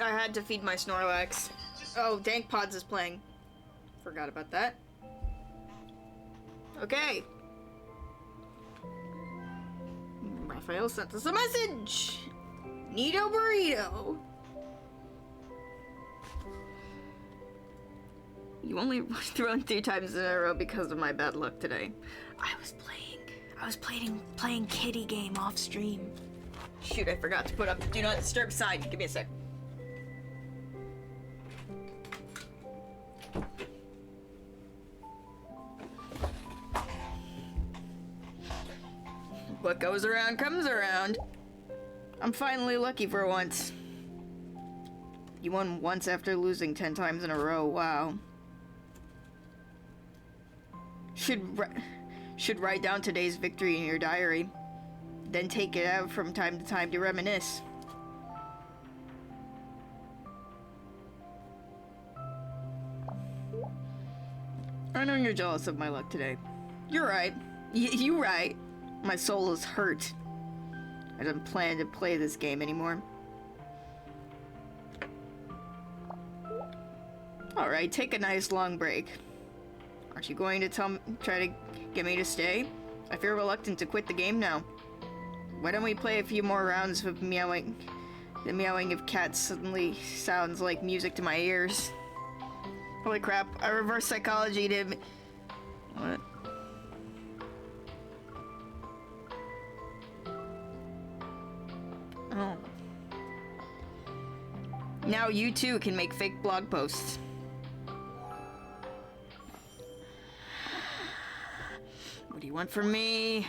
I had to feed my Snorlax. Oh, Dank Pods is playing. Forgot about that. Okay. Raphael sent us a message. Neato burrito. You only thrown 3 times in a row because of my bad luck today. I was playing kitty game off stream. Shoot, I forgot to put up the do not disturb sign. Give me a sec. What goes around comes around. I'm finally lucky for once. You won once after losing 10 times in a row. Wow. Should write down today's victory in your diary. Then take it out from time to time to reminisce. I know you're jealous of my luck today. You're right. You right. My soul is hurt. I don't plan to play this game anymore. Alright, take a nice long break. Aren't you going to try to get me to stay? I feel reluctant to quit the game now. Why don't we play a few more rounds of meowing? The meowing of cats suddenly sounds like music to my ears. Holy crap, I reverse psychology'd him. What? Oh. Now you too can make fake blog posts. What do you want from me?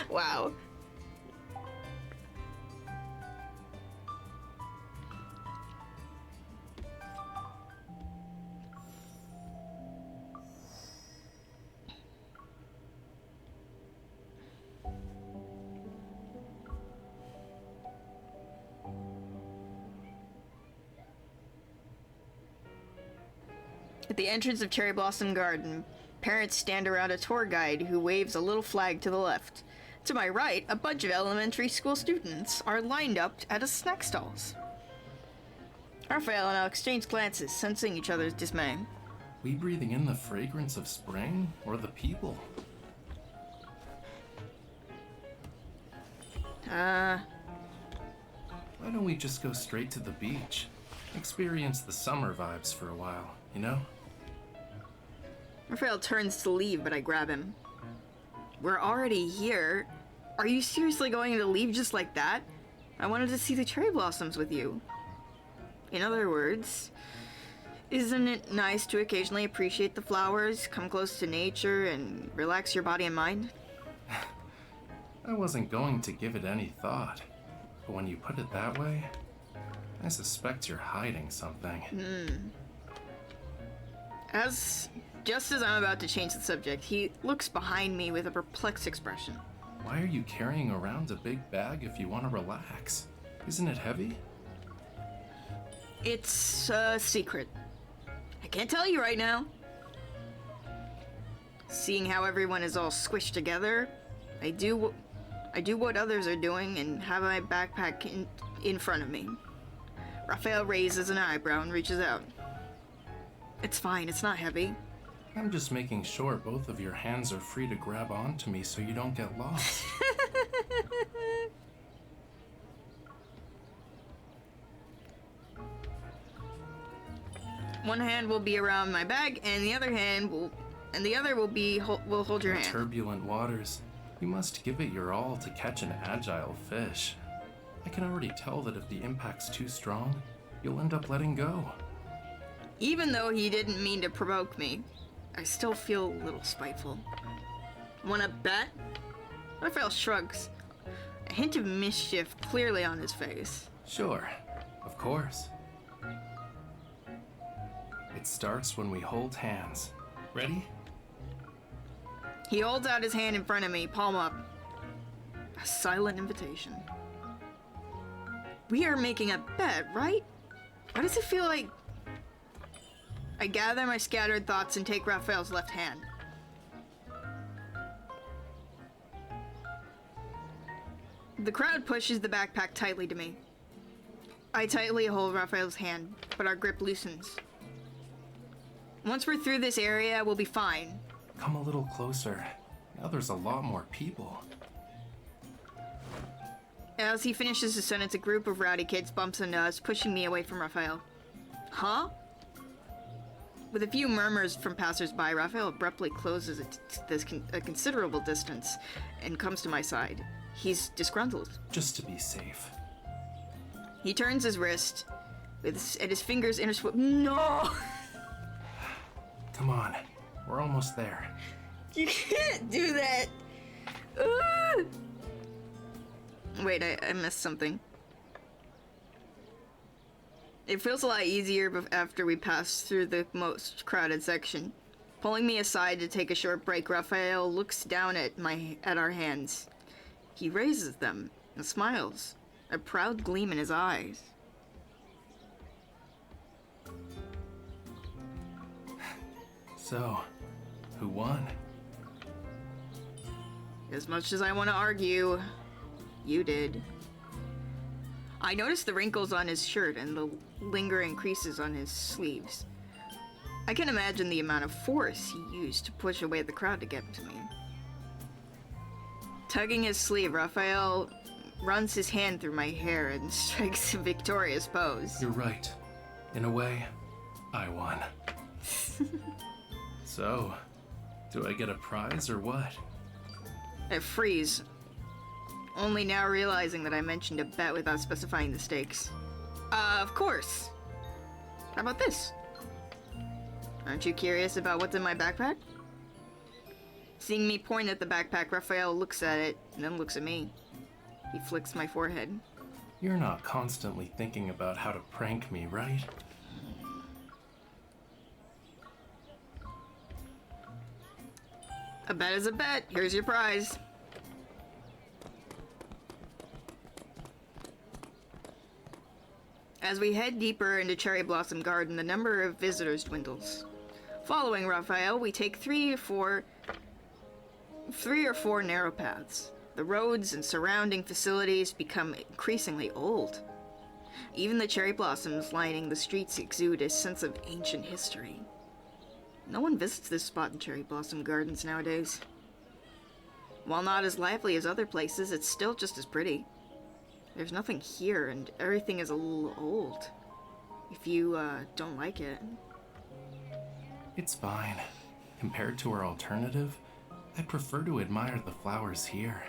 Wow. At the entrance of Cherry Blossom Garden, parents stand around a tour guide who waves a little flag to the left. To my right, a bunch of elementary school students are lined up at a snack stalls. Raphael and I exchange glances, sensing each other's dismay. We breathing in the fragrance of spring, or the people? Why don't we just go straight to the beach? Experience the summer vibes for a while, you know? Raphael turns to leave, but I grab him. We're already here. Are you seriously going to leave just like that? I wanted to see the cherry blossoms with you. In other words, isn't it nice to occasionally appreciate the flowers, come close to nature, and relax your body and mind? I wasn't going to give it any thought, but when you put it that way, I suspect you're hiding something. Just as I'm about to change the subject, he looks behind me with a perplexed expression. Why are you carrying around a big bag if you want to relax? Isn't it heavy? It's a secret. I can't tell you right now. Seeing how everyone is all squished together, I do what others are doing and have my backpack in front of me. Raphael raises an eyebrow and reaches out. It's fine, it's not heavy. I'm just making sure both of your hands are free to grab onto me so you don't get lost. One hand will be around my bag, and the other will hold your hand. Turbulent waters. You must give it your all to catch an agile fish. I can already tell that if the impact's too strong, you'll end up letting go. Even though he didn't mean to provoke me, I still feel a little spiteful. Wanna bet? Raphael shrugs, a hint of mischief clearly on his face. Sure, of course. It starts when we hold hands. Ready? He holds out his hand in front of me, palm up. A silent invitation. We are making a bet, right? Why does it feel like... I gather my scattered thoughts and take Raphael's left hand. The crowd pushes the backpack tightly to me. I tightly hold Raphael's hand, but our grip loosens. Once we're through this area, we'll be fine. Come a little closer. Now there's a lot more people. As he finishes his sentence, a group of rowdy kids bumps into us, pushing me away from Raphael. Huh? With a few murmurs from passers-by, Raphael abruptly closes a considerable distance and comes to my side. He's disgruntled. Just to be safe. He turns his wrist, and his fingers intertwine. No! Come on, we're almost there. You can't do that! Wait, I missed something. It feels a lot easier after we pass through the most crowded section. Pulling me aside to take a short break, Raphael looks down at our hands. He raises them and smiles, a proud gleam in his eyes. So, who won? As much as I want to argue, you did. I noticed the wrinkles on his shirt and the lingering creases on his sleeves. I can imagine the amount of force he used to push away the crowd to get to me. Tugging his sleeve, Raphael runs his hand through my hair and strikes a victorious pose. You're right. In a way, I won. So, do I get a prize or what? I freeze, only now realizing that I mentioned a bet without specifying the stakes. Of course. How about this? Aren't you curious about what's in my backpack? Seeing me point at the backpack, Raphael looks at it and then looks at me. He flicks my forehead. You're not constantly thinking about how to prank me, right? A bet is a bet. Here's your prize. As we head deeper into Cherry Blossom Garden, the number of visitors dwindles. Following Raphael, we take three or four narrow paths. The roads and surrounding facilities become increasingly old. Even the cherry blossoms lining the streets exude a sense of ancient history. No one visits this spot in Cherry Blossom Gardens nowadays. While not as lively as other places, it's still just as pretty. There's nothing here, and everything is a little old. If you, don't like it. It's fine. Compared to our alternative, I prefer to admire the flowers here.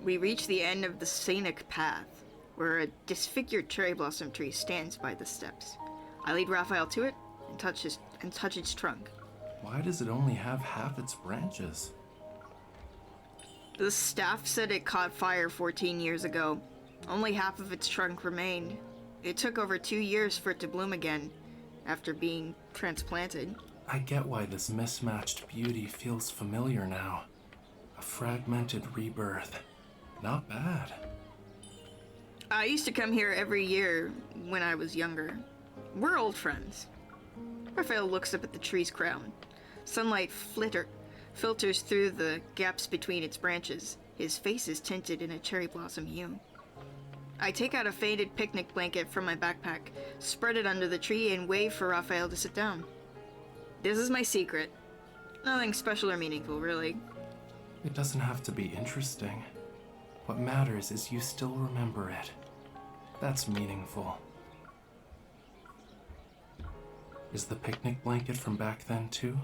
We reach the end of the scenic path, where a disfigured cherry blossom tree stands by the steps. I lead Raphael to it and touch its trunk. Why does it only have half its branches? The staff said it caught fire 14 years ago. Only half of its trunk remained. It took over 2 years for it to bloom again, after being transplanted. I get why this mismatched beauty feels familiar now. A fragmented rebirth. Not bad. I used to come here every year when I was younger. We're old friends. Raphael looks up at the tree's crown. Sunlight filters through the gaps between its branches. His face is tinted in a cherry blossom hue. I take out a faded picnic blanket from my backpack, spread it under the tree, and wave for Raphael to sit down. This is my secret. Nothing special or meaningful, really. It doesn't have to be interesting. What matters is you still remember it. That's meaningful. Is the picnic blanket from back then, too?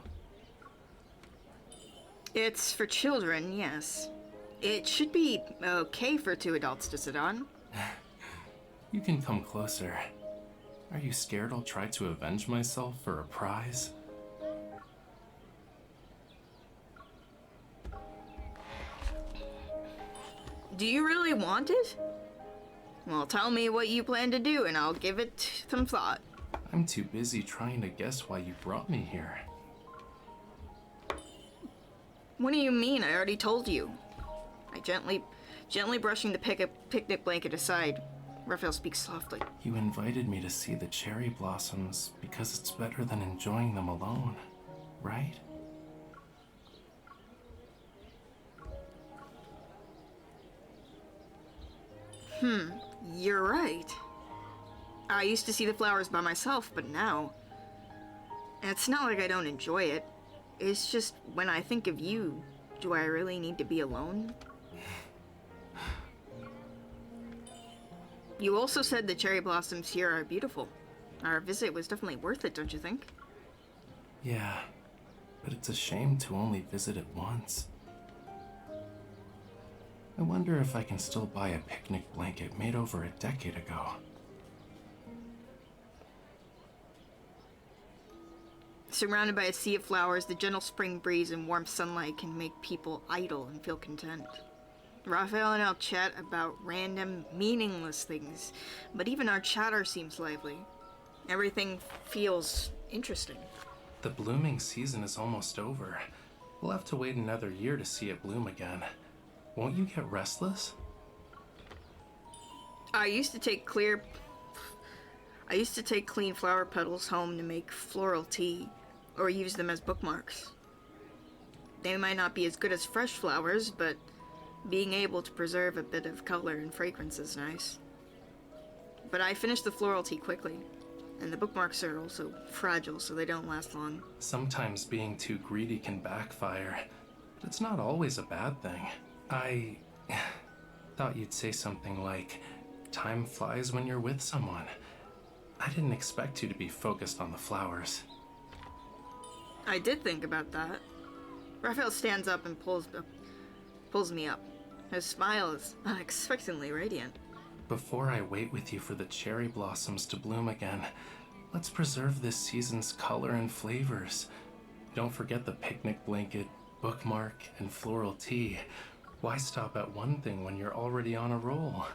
It's for children, yes. It should be okay for 2 adults to sit on. You can come closer. Are you scared I'll try to avenge myself for a prize? Do you really want it? Well, tell me what you plan to do and I'll give it some thought. I'm too busy trying to guess why you brought me here. What do you mean? I already told you. I gently brushing the picnic blanket aside. Raphael speaks softly. You invited me to see the cherry blossoms because it's better than enjoying them alone, right? You're right. I used to see the flowers by myself, but now... It's not like I don't enjoy it. It's just when I think of you, do I really need to be alone? You also said the cherry blossoms here are beautiful. Our visit was definitely worth it, don't you think? Yeah, but it's a shame to only visit it once. I wonder if I can still buy a picnic blanket made over a decade ago. Surrounded by a sea of flowers, the gentle spring breeze and warm sunlight can make people idle and feel content. Raphael and I'll chat about random, meaningless things, but even our chatter seems lively. Everything feels interesting. The blooming season is almost over. We'll have to wait another year to see it bloom again. Won't you get restless? I used to take clean flower petals home to make floral tea, or use them as bookmarks. They might not be as good as fresh flowers, but being able to preserve a bit of color and fragrance is nice. But I finished the floral tea quickly, and the bookmarks are also fragile, so they don't last long. Sometimes being too greedy can backfire, but it's not always a bad thing. I thought you'd say something like, time flies when you're with someone. I didn't expect you to be focused on the flowers. I did think about that. Raphael stands up and pulls me up. His smile is unexpectedly radiant. Before I wait with you for the cherry blossoms to bloom again, let's preserve this season's color and flavors. Don't forget the picnic blanket, bookmark, and floral tea. Why stop at one thing when you're already on a roll?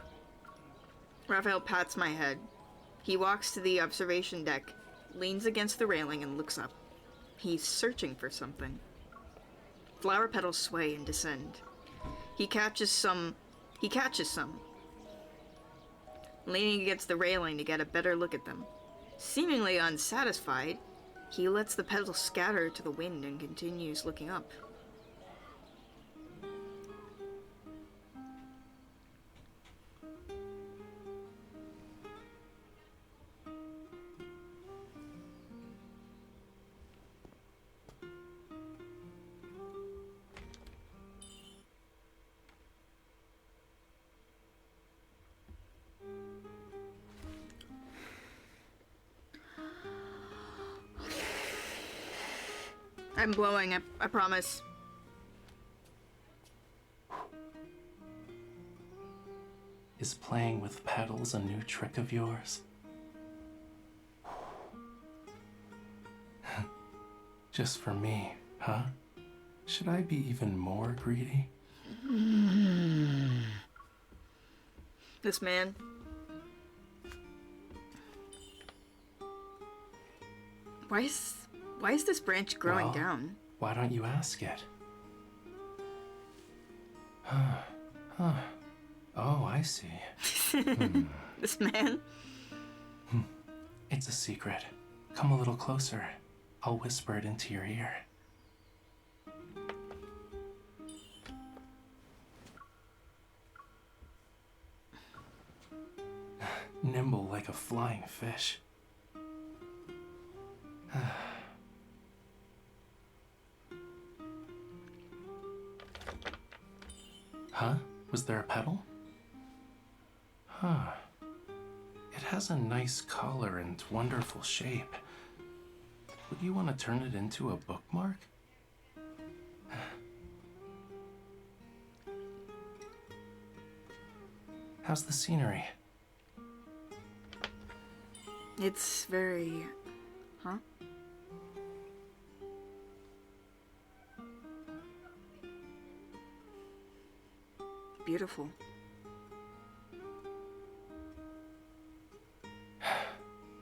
Raphael pats my head. He walks to the observation deck, leans against the railing, and looks up. He's searching for something. Flower petals sway and descend. He catches some. Leaning against the railing to get a better look at them. Seemingly unsatisfied, he lets the petals scatter to the wind and continues looking up. I'm blowing, I promise. Is playing with petals a new trick of yours? Just for me, huh? Should I be even more greedy? This man. Why is this branch growing Well, down? Why don't you ask it? Oh, I see. This man? It's a secret. Come a little closer. I'll whisper it into your ear. Nimble like a flying fish. Huh? Was there a petal? Huh. It has a nice color and wonderful shape. Would you want to turn it into a bookmark? How's the scenery? It's very... Huh? Beautiful.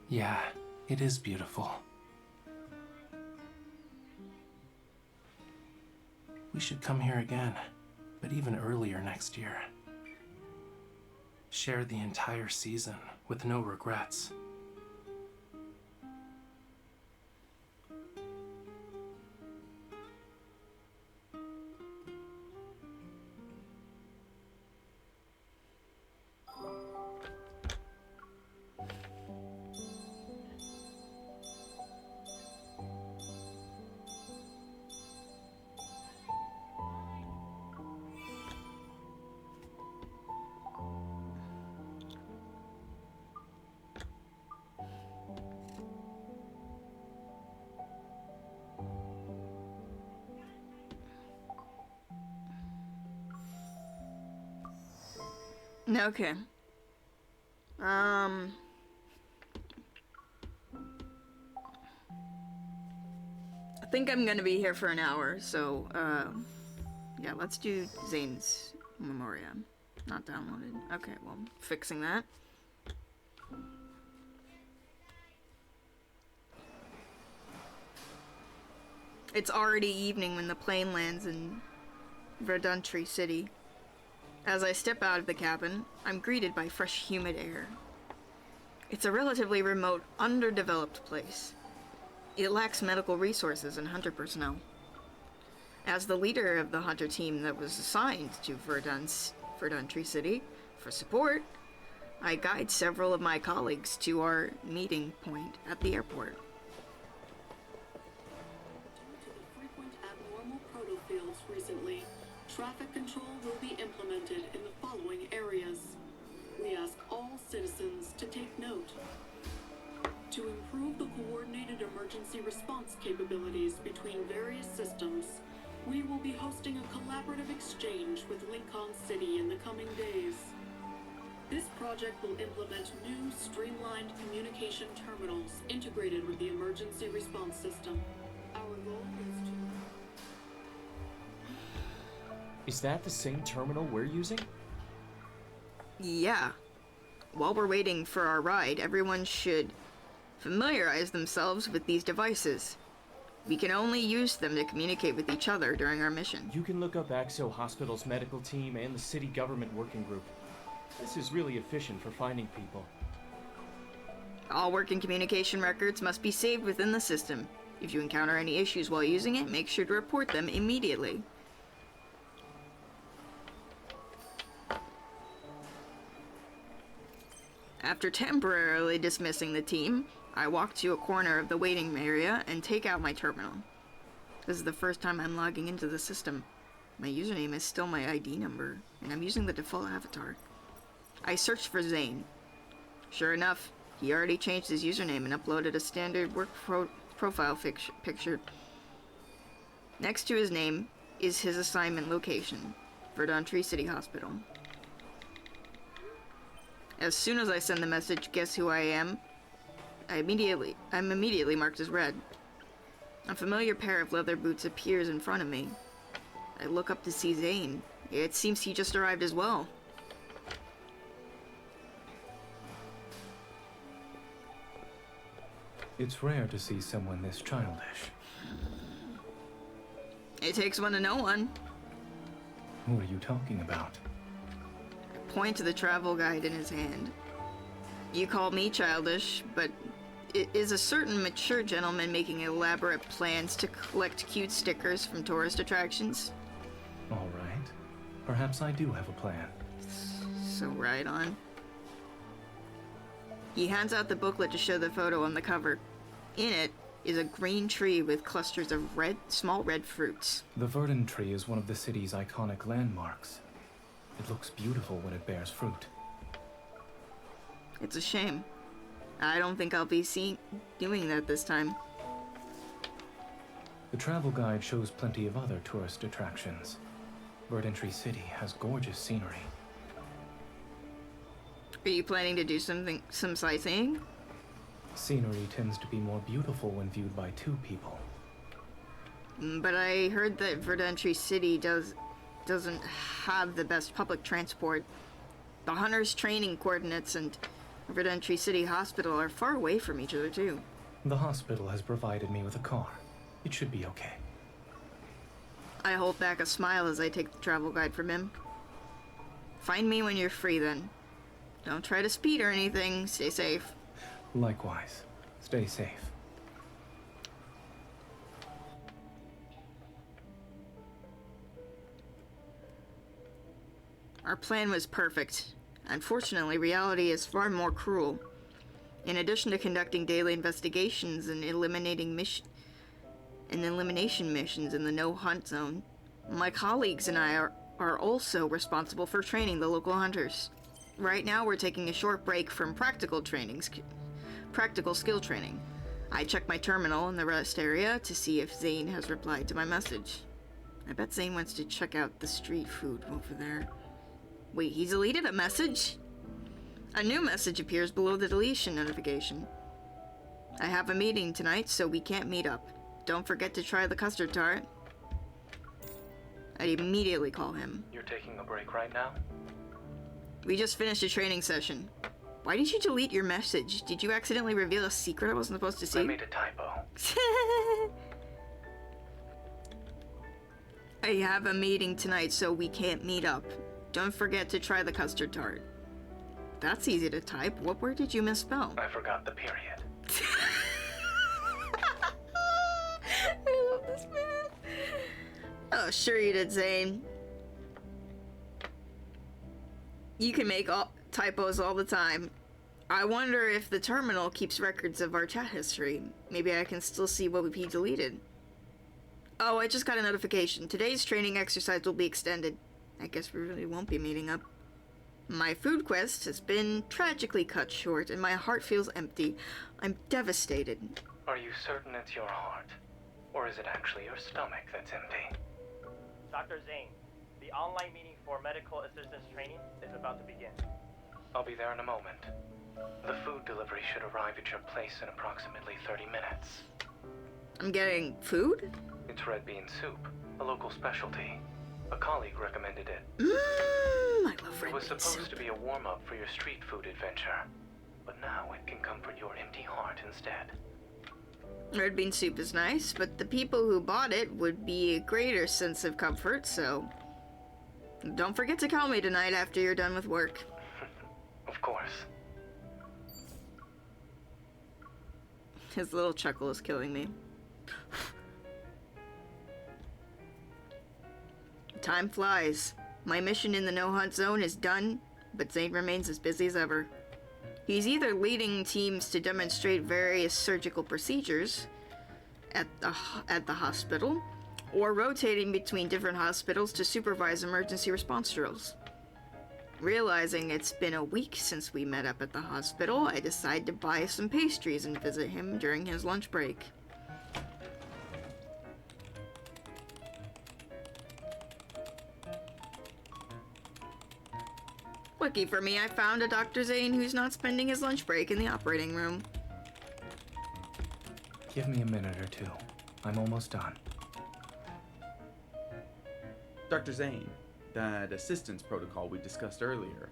Yeah, it is beautiful. We should come here again, but even earlier next year. Share the entire season with no regrets. Okay. I think I'm gonna be here for an hour, so, yeah, let's do Zane's Memoria. Not downloaded. Okay, well, fixing that. It's already evening when the plane lands in Verdantry City. As I step out of the cabin, I'm greeted by fresh, humid air. It's a relatively remote, underdeveloped place. It lacks medical resources and hunter personnel. As the leader of the hunter team that was assigned to Verdantry City for support, I guide several of my colleagues to our meeting point at the airport. Due to the frequent abnormal protofields recently, traffic control will be implemented in the following areas. We ask all citizens to take note. To improve the coordinated emergency response capabilities between various systems, we will be hosting a collaborative exchange with Lincoln City in the coming days. This project will implement new, streamlined communication terminals integrated with the emergency response system. Our goal is to... Is that the same terminal we're using? Yeah. While we're waiting for our ride, everyone should familiarize themselves with these devices. We can only use them to communicate with each other during our mission. You can look up Axo Hospital's medical team and the city government working group. This is really efficient for finding people. All working communication records must be saved within the system. If you encounter any issues while using it, make sure to report them immediately. After temporarily dismissing the team, I walk to a corner of the waiting area and take out my terminal. This is the first time I'm logging into the system. My username is still my ID number, and I'm using the default avatar. I searched for Zane. Sure enough, he already changed his username and uploaded a standard work profile picture. Next to his name is his assignment location, Verdantry City Hospital. As soon as I send the message, guess who I am? I'm immediately marked as red. A familiar pair of leather boots appears in front of me. I look up to see Zane. It seems he just arrived as well. It's rare to see someone this childish. It takes one to know one. Who are you talking about? I point to the travel guide in his hand. You call me childish, but it is a certain mature gentleman making elaborate plans to collect cute stickers from tourist attractions. All right. Perhaps I do have a plan. So right on. He hands out the booklet to show the photo on the cover. In it is a green tree with clusters of small red fruits. The verdant tree is one of the city's iconic landmarks. It looks beautiful when it bears fruit. It's a shame. I don't think I'll be doing that this time. The travel guide shows plenty of other tourist attractions. Verdantry City has gorgeous scenery. Are you planning to do some sightseeing? Scenery tends to be more beautiful when viewed by two people. But I heard that Verdantry City doesn't have the best public transport. The Hunter's training coordinates and Verdantry City Hospital are far away from each other, too. The hospital has provided me with a car. It should be okay. I hold back a smile as I take the travel guide from him. Find me when you're free, then. Don't try to speed or anything. Stay safe. Likewise. Stay safe. Our plan was perfect. Unfortunately, reality is far more cruel. In addition to conducting daily investigations and elimination missions in the no-hunt zone, my colleagues and I are also responsible for training the local hunters. Right now, we're taking a short break from practical skill training. I check my terminal in the rest area to see if Zane has replied to my message. I bet Zane wants to check out the street food over there. Wait, he's deleted a message? A new message appears below the deletion notification. I have a meeting tonight, so we can't meet up. Don't forget to try the custard tart. I'd immediately call him. You're taking a break right now? We just finished a training session. Why did you delete your message? Did you accidentally reveal a secret I wasn't supposed to see? I made a typo. I have a meeting tonight, so we can't meet up. Don't forget to try the custard tart. That's easy to type. What word did you misspell? I forgot the period. I love this man. Oh, sure you did, Zane. You can make typos all the time. I wonder if the terminal keeps records of our chat history. Maybe I can still see what he deleted. Oh, I just got a notification. Today's training exercise will be extended. I guess we really won't be meeting up. My food quest has been tragically cut short, and my heart feels empty. I'm devastated. Are you certain it's your heart? Or is it actually your stomach that's empty? Dr. Zane, the online meeting for medical assistance training is about to begin. I'll be there in a moment. The food delivery should arrive at your place in approximately 30 minutes. I'm getting food? It's red bean soup, a local specialty. A colleague recommended it. I love red It was bean supposed soup. to be a warm-up for your street food adventure, but now it can comfort your empty heart instead. Red bean soup is nice, but the people who bought it would be a greater sense of comfort, so... Don't forget to call me tonight after you're done with work. Of course. His little chuckle is killing me. Time flies. My mission in the no-hunt zone is done, but Zane remains as busy as ever. He's either leading teams to demonstrate various surgical procedures at the hospital, or rotating between different hospitals to supervise emergency response drills. Realizing it's been a week since we met up at the hospital, I decide to buy some pastries and visit him during his lunch break. Lucky for me, I found a Dr. Zane who's not spending his lunch break in the operating room. Give me a minute or two. I'm almost done. Dr. Zane, that assistance protocol we discussed earlier.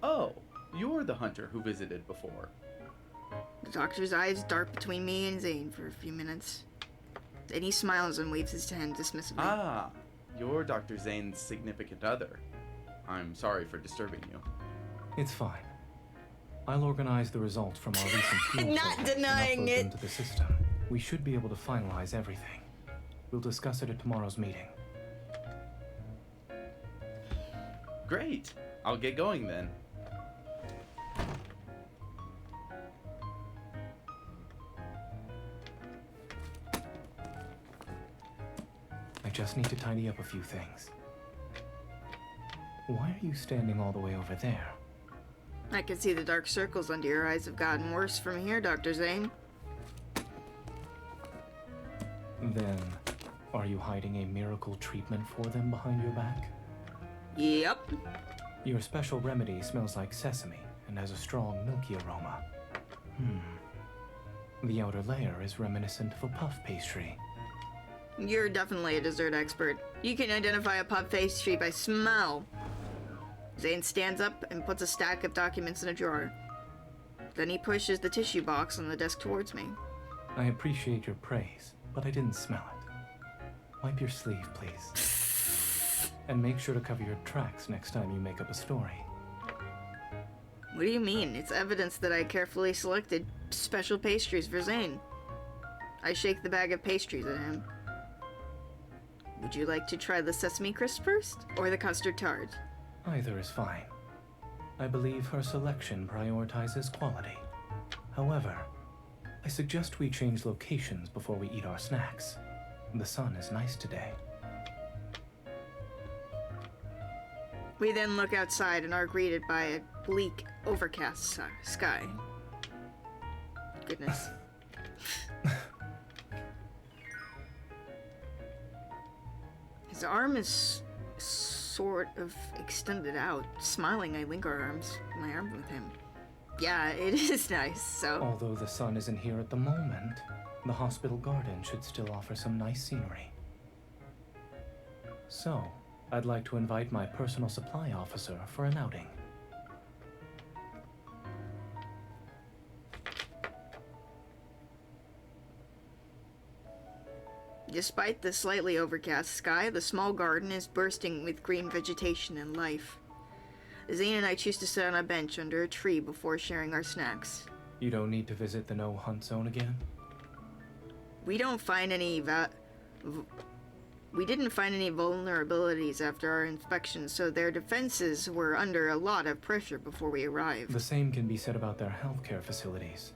Oh, you're the hunter who visited before. The doctor's eyes dart between me and Zane for a few minutes. Then he smiles and waves his hand dismissively. Ah, you're Dr. Zane's significant other. I'm sorry for disturbing you. It's fine. I'll organize the results from our recent field Not project denying and upload it. them to the system. We should be able to finalize everything. We'll discuss it at tomorrow's meeting. Great. I'll get going then. I just need to tidy up a few things. Why are you standing all the way over there? I can see the dark circles under your eyes have gotten worse from here, Dr. Zane. Then, are you hiding a miracle treatment for them behind your back? Yep. Your special remedy smells like sesame and has a strong, milky aroma. The outer layer is reminiscent of a puff pastry. You're definitely a dessert expert. You can identify a puff pastry by smell. Zane stands up and puts a stack of documents in a drawer. Then he pushes the tissue box on the desk towards me. I appreciate your praise, but I didn't smell it. Wipe your sleeve, please. And make sure to cover your tracks next time you make up a story. What do you mean? It's evidence that I carefully selected special pastries for Zane. I shake the bag of pastries at him. Would you like to try the sesame crisp first, or the custard tart? Either is fine. I believe her selection prioritizes quality. However, I suggest we change locations before we eat our snacks. The sun is nice today. We then look outside and are greeted by a bleak, overcast sky. Goodness. His arm is sort of extended out. Smiling, I link my arm with him. Yeah, it is nice, so... Although the sun isn't here at the moment, the hospital garden should still offer some nice scenery. So, I'd like to invite my personal supply officer for an outing. Despite the slightly overcast sky, the small garden is bursting with green vegetation and life. Zane and I choose to sit on a bench under a tree before sharing our snacks. You don't need to visit the no-hunt zone again? We don't find any we didn't find any vulnerabilities after our inspection, so their defenses were under a lot of pressure before we arrived. The same can be said about their healthcare facilities.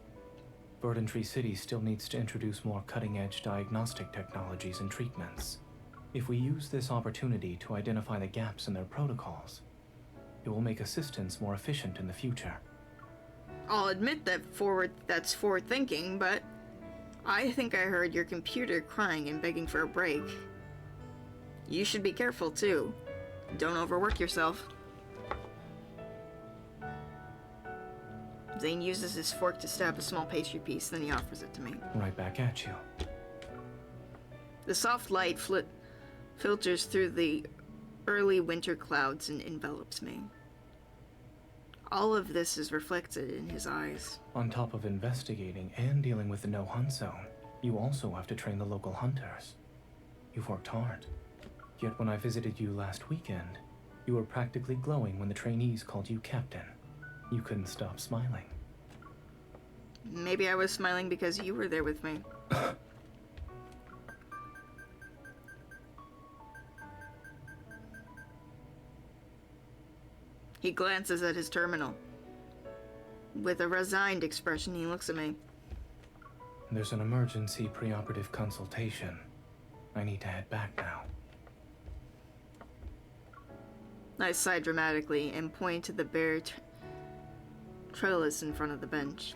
Verdant Tree City still needs to introduce more cutting-edge diagnostic technologies and treatments. If we use this opportunity to identify the gaps in their protocols, it will make assistance more efficient in the future. I'll admit that's forward thinking, but I think I heard your computer crying and begging for a break. You should be careful too. Don't overwork yourself. Zane uses his fork to stab a small pastry piece, then he offers it to me. Right back at you. The soft light filters through the early winter clouds and envelops me. All of this is reflected in his eyes. On top of investigating and dealing with the no-hunt zone, you also have to train the local hunters. You've worked hard. Yet when I visited you last weekend, you were practically glowing when the trainees called you captain. You couldn't stop smiling. Maybe I was smiling because you were there with me. He glances at his terminal. With a resigned expression, he looks at me. There's an emergency preoperative consultation. I need to head back now. I sigh dramatically and point to the bare trellis in front of the bench.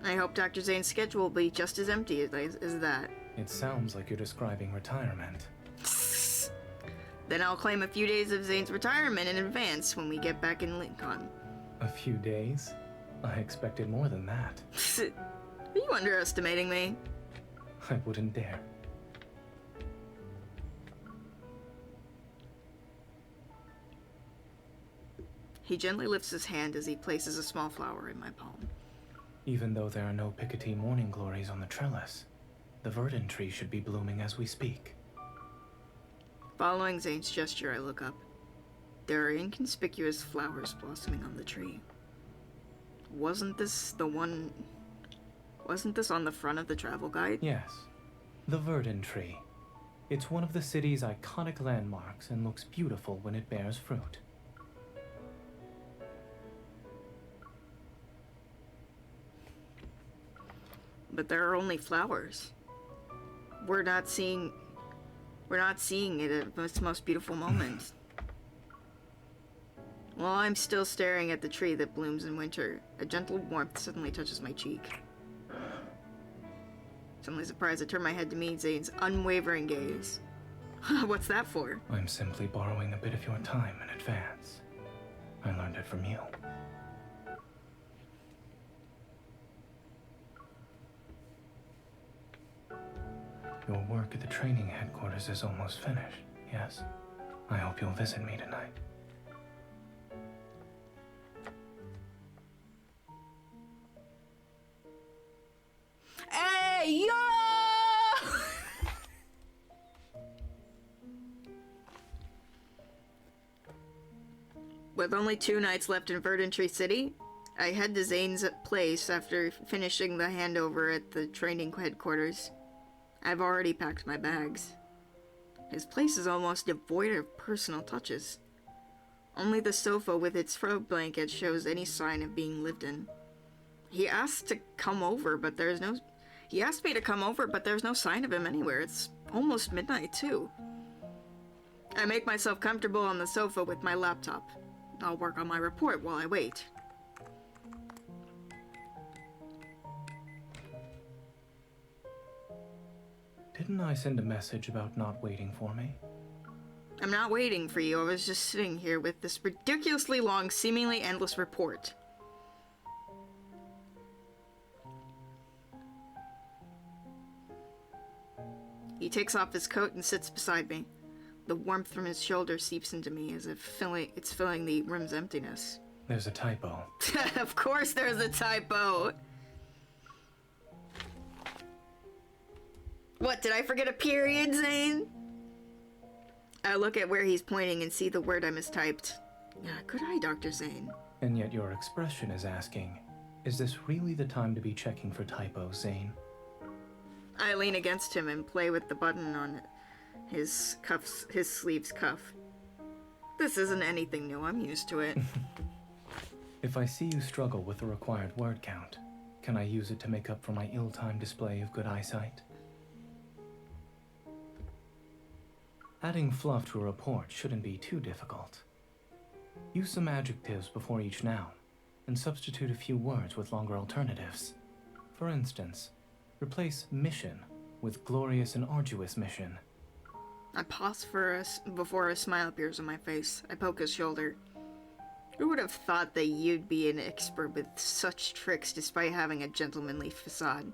I hope Dr. Zane's schedule will be just as empty as that. It sounds like you're describing retirement. Then I'll claim a few days of Zane's retirement in advance when we get back in Lincoln. A few days? I expected more than that. Are you underestimating me? I wouldn't dare. He gently lifts his hand as he places a small flower in my palm. Even though there are no Picotee morning glories on the trellis, the verdant tree should be blooming as we speak. Following Zane's gesture, I look up. There are inconspicuous flowers blossoming on the tree. Wasn't this on the front of the travel guide? Yes, the verdant tree. It's one of the city's iconic landmarks and looks beautiful when it bears fruit. But there are only flowers. We're not seeing it at its most beautiful moment. While I'm still staring at the tree that blooms in winter, a gentle warmth suddenly touches my cheek. Suddenly surprised, I turn my head to meet Zane's unwavering gaze. What's that for? I'm simply borrowing a bit of your time in advance. I learned it from you. Your work at the training headquarters is almost finished, yes? I hope you'll visit me tonight. Hey, yo! With only 2 nights left in Verdant Tree City, I head to Zane's place after finishing the handover at the training headquarters. I've already packed my bags. His place is almost devoid of personal touches. Only the sofa with its throw blanket shows any sign of being lived in. He asked me to come over, but there's no sign of him anywhere. It's almost midnight, too. I make myself comfortable on the sofa with my laptop. I'll work on my report while I wait. Didn't I send a message about not waiting for me? I'm not waiting for you. I was just sitting here with this ridiculously long, seemingly endless report. He takes off his coat and sits beside me. The warmth from his shoulder seeps into me as if it's filling the room's emptiness. There's a typo. Of course there's a typo! What, did I forget a period, Zane? I look at where he's pointing and see the word I mistyped. Good eye, Dr. Zane. And yet your expression is asking, is this really the time to be checking for typos, Zane? I lean against him and play with the button on his sleeve's cuff. This isn't anything new, I'm used to it. If I see you struggle with the required word count, can I use it to make up for my ill-timed display of good eyesight? Adding fluff to a report shouldn't be too difficult. Use some adjectives before each noun, and substitute a few words with longer alternatives. For instance, replace mission with glorious and arduous mission. I pause before a smile appears on my face. I poke his shoulder. Who would have thought that you'd be an expert with such tricks despite having a gentlemanly facade?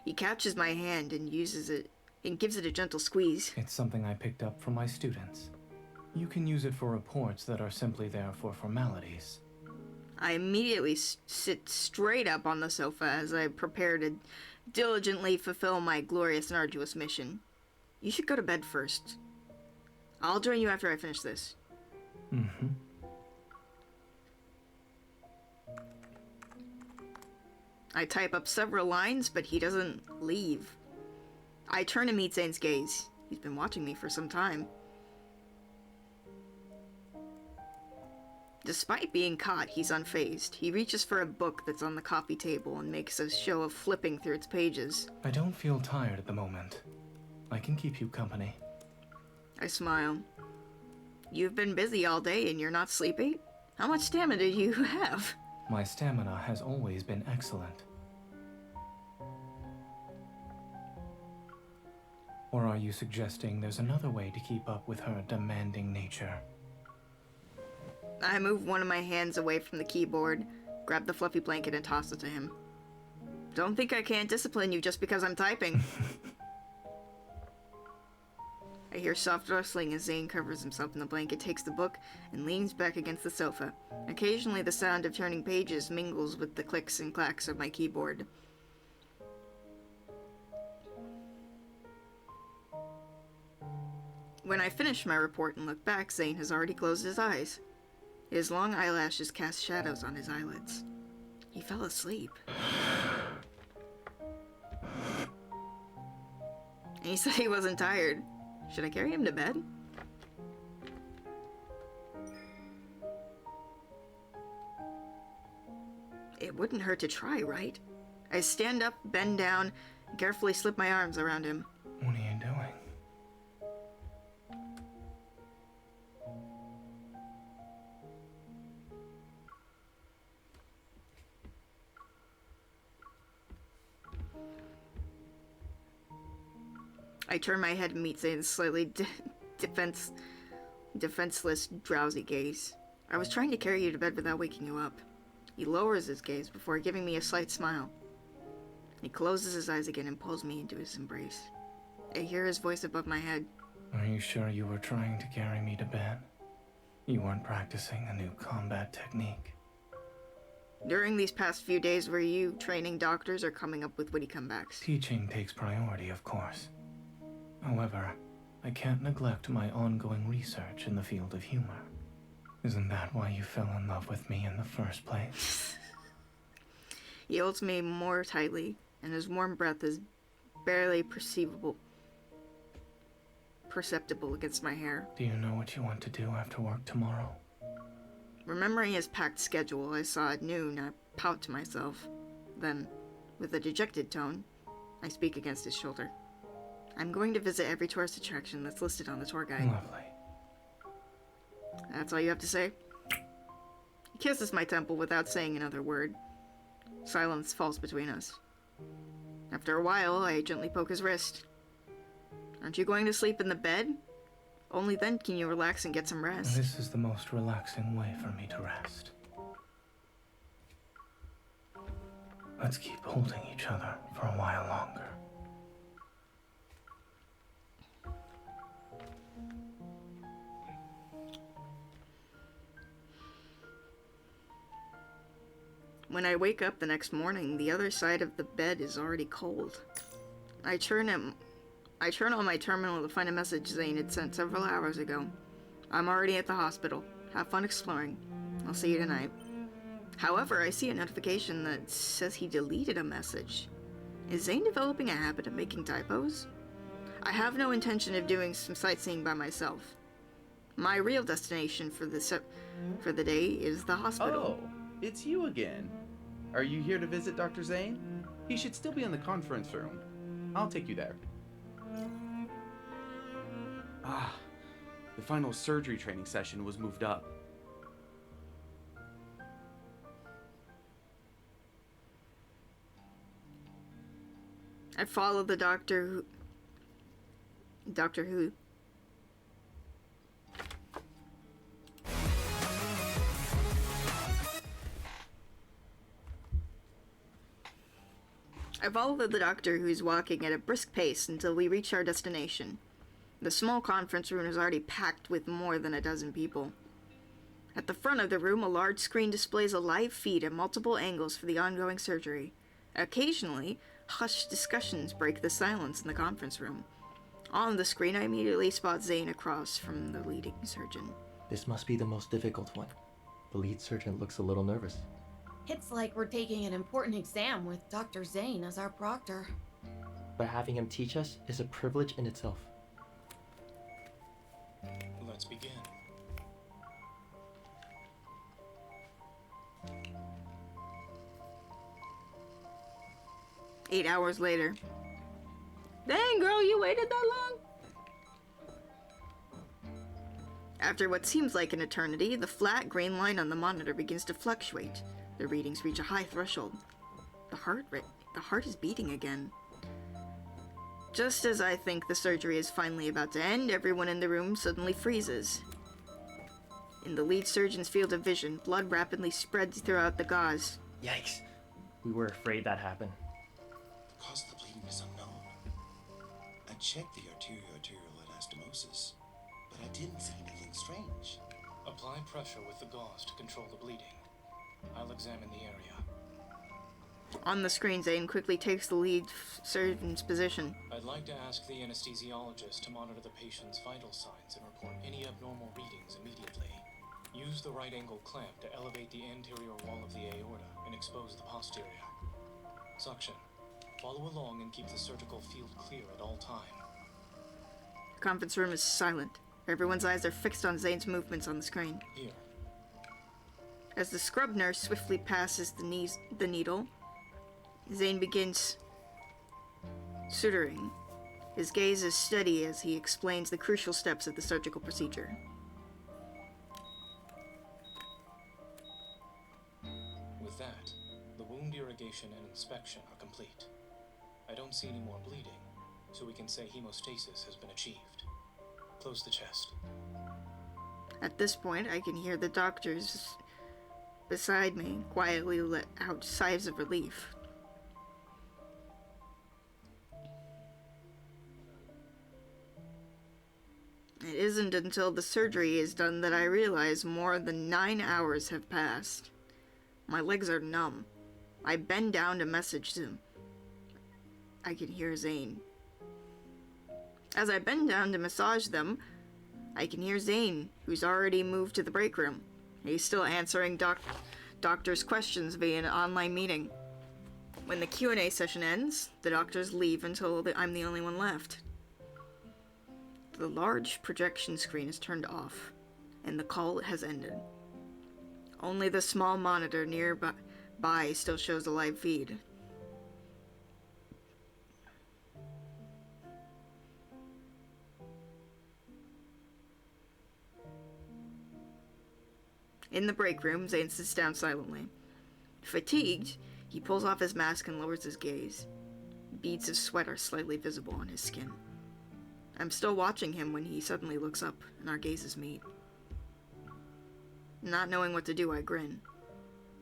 He catches my hand and gives it a gentle squeeze. It's something I picked up from my students. You can use it for reports that are simply there for formalities. I immediately sit straight up on the sofa as I prepare to diligently fulfill my glorious and arduous mission. You should go to bed first. I'll join you after I finish this. Mm-hmm. I type up several lines, but he doesn't leave. I turn to meet Zane's gaze. He's been watching me for some time. Despite being caught, he's unfazed. He reaches for a book that's on the coffee table and makes a show of flipping through its pages. I don't feel tired at the moment. I can keep you company. I smile. You've been busy all day and you're not sleepy? How much stamina do you have? My stamina has always been excellent. Or are you suggesting there's another way to keep up with her demanding nature? I move one of my hands away from the keyboard, grab the fluffy blanket and toss it to him. Don't think I can't discipline you just because I'm typing. I hear soft rustling as Zane covers himself in the blanket, takes the book, and leans back against the sofa. Occasionally the sound of turning pages mingles with the clicks and clacks of my keyboard. When I finish my report and look back, Zane has already closed his eyes. His long eyelashes cast shadows on his eyelids. He fell asleep. And he said he wasn't tired. Should I carry him to bed? It wouldn't hurt to try, right? I stand up, bend down, and carefully slip my arms around him. What are you doing? I turn my head and meet Zane's slightly defenseless, drowsy gaze. I was trying to carry you to bed without waking you up. He lowers his gaze before giving me a slight smile. He closes his eyes again and pulls me into his embrace. I hear his voice above my head. Are you sure you were trying to carry me to bed? You weren't practicing a new combat technique? During these past few days, were you training doctors or coming up with witty comebacks? Teaching takes priority, of course. However, I can't neglect my ongoing research in the field of humor. Isn't that why you fell in love with me in the first place? He holds me more tightly, and his warm breath is barely perceptible against my hair. Do you know what you want to do after work tomorrow? Remembering his packed schedule, I saw at noon. I pout to myself. Then, with a dejected tone, I speak against his shoulder. I'm going to visit every tourist attraction that's listed on the tour guide. Lovely. That's all you have to say? He kisses my temple without saying another word. Silence falls between us. After a while, I gently poke his wrist. Aren't you going to sleep in the bed? Only then can you relax and get some rest. This is the most relaxing way for me to rest. Let's keep holding each other for a while longer. When I wake up the next morning, the other side of the bed is already cold. I turn on my terminal to find a message Zane had sent several hours ago. I'm already at the hospital. Have fun exploring. I'll see you tonight. However, I see a notification that says he deleted a message. Is Zane developing a habit of making typos? I have no intention of doing some sightseeing by myself. My real destination for the day is the hospital. Oh, it's you again. Are you here to visit Dr. Zane? He should still be in the conference room. I'll take you there. Ah, the final surgery training session was moved up. I follow the Doctor Who. I follow the Doctor, who's walking at a brisk pace until we reach our destination. The small conference room is already packed with more than a dozen people. At the front of the room, a large screen displays a live feed at multiple angles for the ongoing surgery. Occasionally, hushed discussions break the silence in the conference room. On the screen, I immediately spot Zane across from the leading surgeon. This must be the most difficult one. The lead surgeon looks a little nervous. It's like we're taking an important exam with Dr. Zane as our proctor. But having him teach us is a privilege in itself. Let's begin. Eight hours later. Dang, girl, you waited that long? After what seems like an eternity, the flat green line on the monitor begins to fluctuate. The readings reach a high threshold. The heart is beating again. Just as I think the surgery is finally about to end, everyone in the room suddenly freezes. In the lead surgeon's field of vision, blood rapidly spreads throughout the gauze. Yikes. We were afraid that happened. The cause of the bleeding is unknown. I checked the arterial anastomosis, but I didn't see anything strange. Apply pressure with the gauze to control the bleeding. I'll examine the area. On the screen, Zane quickly takes the lead surgeon's position. I'd like to ask the anesthesiologist to monitor the patient's vital signs and report any abnormal readings immediately. Use the right angle clamp to elevate the anterior wall of the aorta and expose the posterior. Suction. Follow along and keep the surgical field clear at all time. The conference room is silent. Everyone's eyes are fixed on Zane's movements on the screen. Here. As the scrub nurse swiftly passes the needle, Zane begins suturing. His gaze is steady as he explains the crucial steps of the surgical procedure. With that, the wound irrigation and inspection are complete. I don't see any more bleeding, so we can say hemostasis has been achieved. Close the chest. At this point, I can hear the doctors beside me quietly let out sighs of relief. It isn't until the surgery is done that I realize more than 9 hours have passed. My legs are numb. I bend down to message him. I can hear Zane. As I bend down to massage them, I can hear Zane, who's already moved to the break room. He's still answering doctor's questions via an online meeting. When the Q&A session ends, the doctors leave until I'm the only one left. The large projection screen is turned off, and the call has ended. Only the small monitor nearby still shows the live feed. In the break room, Zane sits down silently. Fatigued, he pulls off his mask and lowers his gaze. Beads of sweat are slightly visible on his skin. I'm still watching him when he suddenly looks up, and our gazes meet. Not knowing what to do, I grin.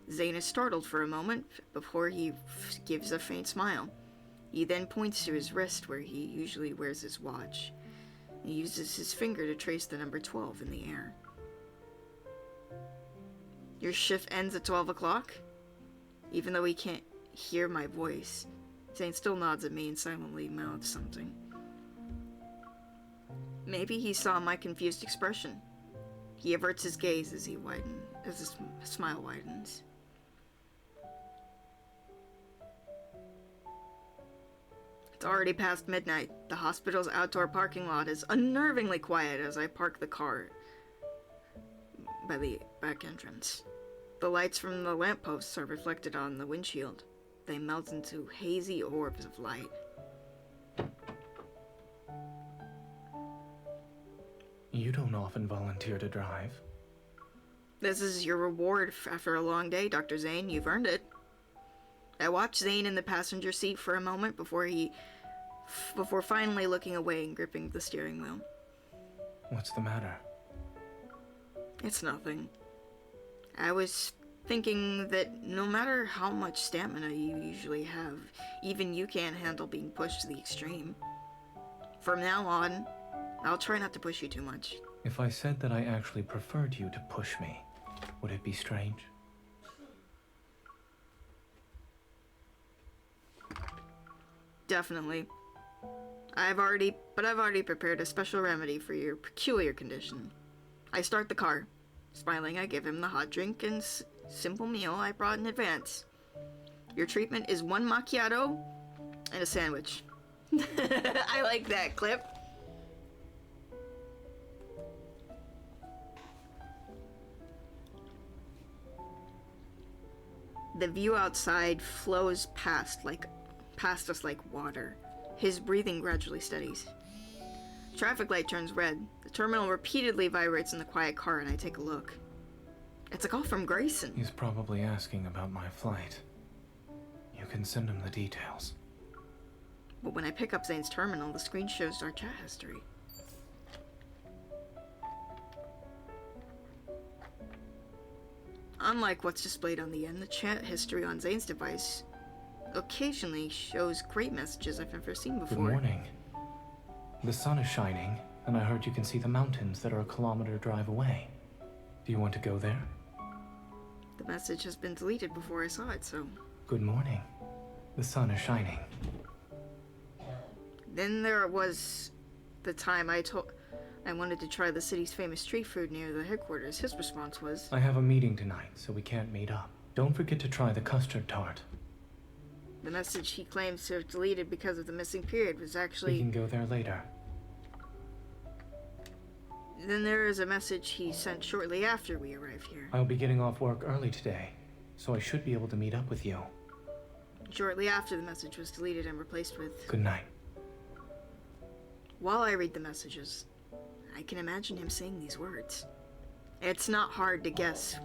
Zane is startled for a moment before he gives a faint smile. He then points to his wrist where he usually wears his watch. He uses his finger to trace the number 12 in the air. Your shift ends at 12 o'clock? Even though he can't hear my voice, Zane still nods at me and silently mouths something. Maybe he saw my confused expression. He averts his gaze as his smile widens. It's already past midnight. The hospital's outdoor parking lot is unnervingly quiet as I park the car by the back entrance. The lights from the lampposts are reflected on the windshield. They melt into hazy orbs of light. You don't often volunteer to drive. This is your reward after a long day, Dr. Zane. You've earned it. I watched Zane in the passenger seat for a moment before finally looking away and gripping the steering wheel. What's the matter? It's nothing. I was thinking that no matter how much stamina you usually have, even you can't handle being pushed to the extreme. From now on, I'll try not to push you too much. If I said that I actually preferred you to push me, would it be strange? Definitely. I've already prepared a special remedy for your peculiar condition. I start the car. Smiling, I give him the hot drink and simple meal I brought in advance. Your treatment is 1 macchiato and a sandwich. I like that clip. The view outside flows past us like water. His breathing gradually steadies. Traffic light turns red. The terminal repeatedly vibrates in the quiet car, and I take a look. It's a call from Grayson. He's probably asking about my flight. You can send him the details. But when I pick up Zane's terminal, the screen shows our chat history. Unlike what's displayed on the end, the chat history on Zane's device occasionally shows great messages I've never seen before. Good morning. The sun is shining, and I heard you can see the mountains that are a kilometer drive away. Do you want to go there? The message has been deleted before I saw it, so... Good morning. The sun is shining. Then there was the time I wanted to try the city's famous street food near the headquarters. His response was, I have a meeting tonight, so we can't meet up. Don't forget to try the custard tart. The message he claims to have deleted because of the missing period was actually... We can go there later. Then there is a message he sent shortly after we arrived here. I'll be getting off work early today, so I should be able to meet up with you. Shortly after, the message was deleted and replaced with... Good night. While I read the messages, I can imagine him saying these words. It's not hard to guess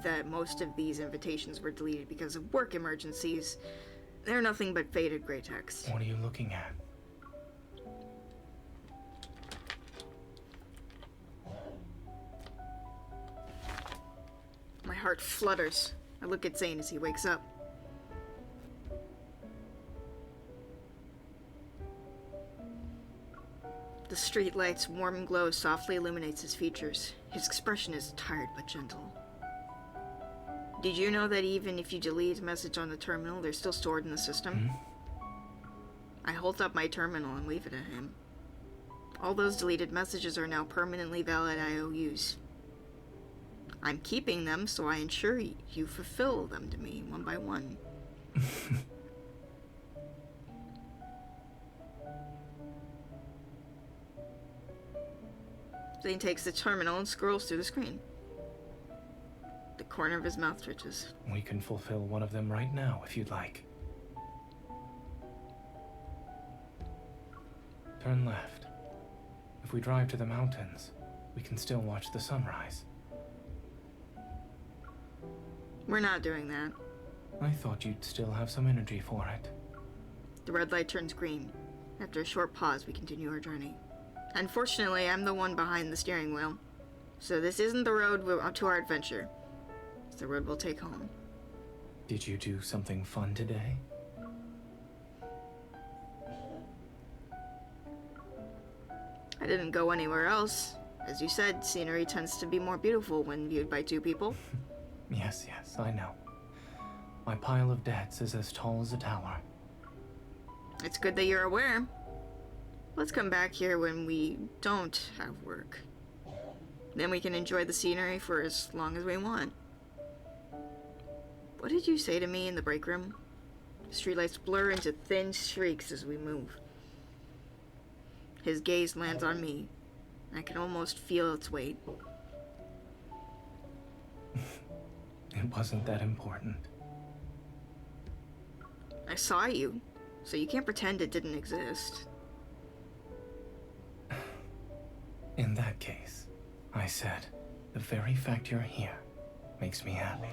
that most of these invitations were deleted because of work emergencies. They're nothing but faded gray text. What are you looking at? My heart flutters. I look at Zane as he wakes up. The street light's warm glow softly illuminates his features. His expression is tired but gentle. Did you know that even if you delete a message on the terminal, they're still stored in the system? I hold up my terminal and wave it at him. All those deleted messages are now permanently valid IOUs. I'm keeping them, so I ensure you fulfill them to me, one by one. Zane takes the terminal and scrolls through the screen. The corner of his mouth twitches. We can fulfill one of them right now, if you'd like. Turn left. If we drive to the mountains, we can still watch the sunrise. We're not doing that. I thought you'd still have some energy for it. The red light turns green. After a short pause, we continue our journey. Unfortunately, I'm the one behind the steering wheel. So this isn't the road to our adventure. It's the road we'll take home. Did you do something fun today? I didn't go anywhere else. As you said, scenery tends to be more beautiful when viewed by two people. Yes, I know. My pile of debts is as tall as a tower. It's good that you're aware. Let's come back here when we don't have work. Then we can enjoy the scenery for as long as we want. What did you say to me in the break room? The streetlights blur into thin streaks as we move. His gaze lands on me. I can almost feel its weight. It wasn't that important. I saw you, so you can't pretend it didn't exist. In that case, I said, the very fact you're here makes me happy.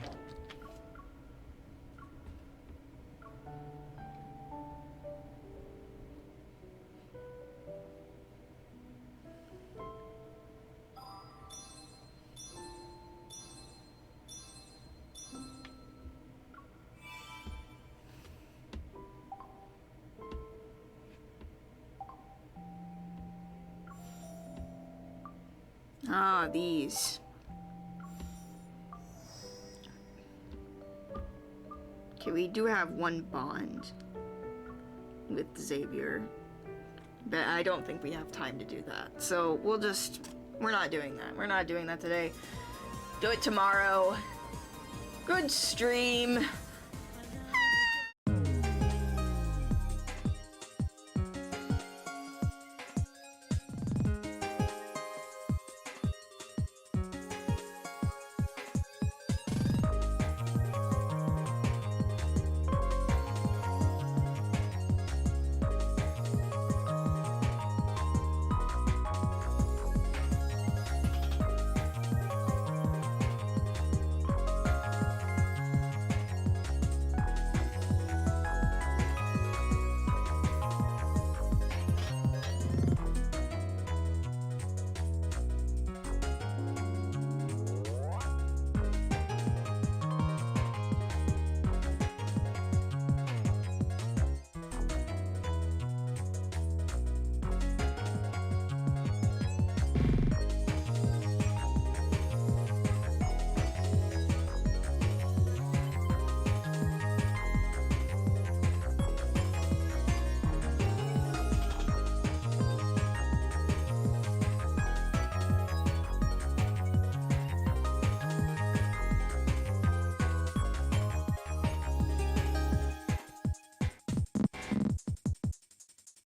Ah, these. Okay, we do have one bond with Xavier, but I don't think we have time to do that. So we're not doing that. We're not doing that today. Do it tomorrow. Good stream.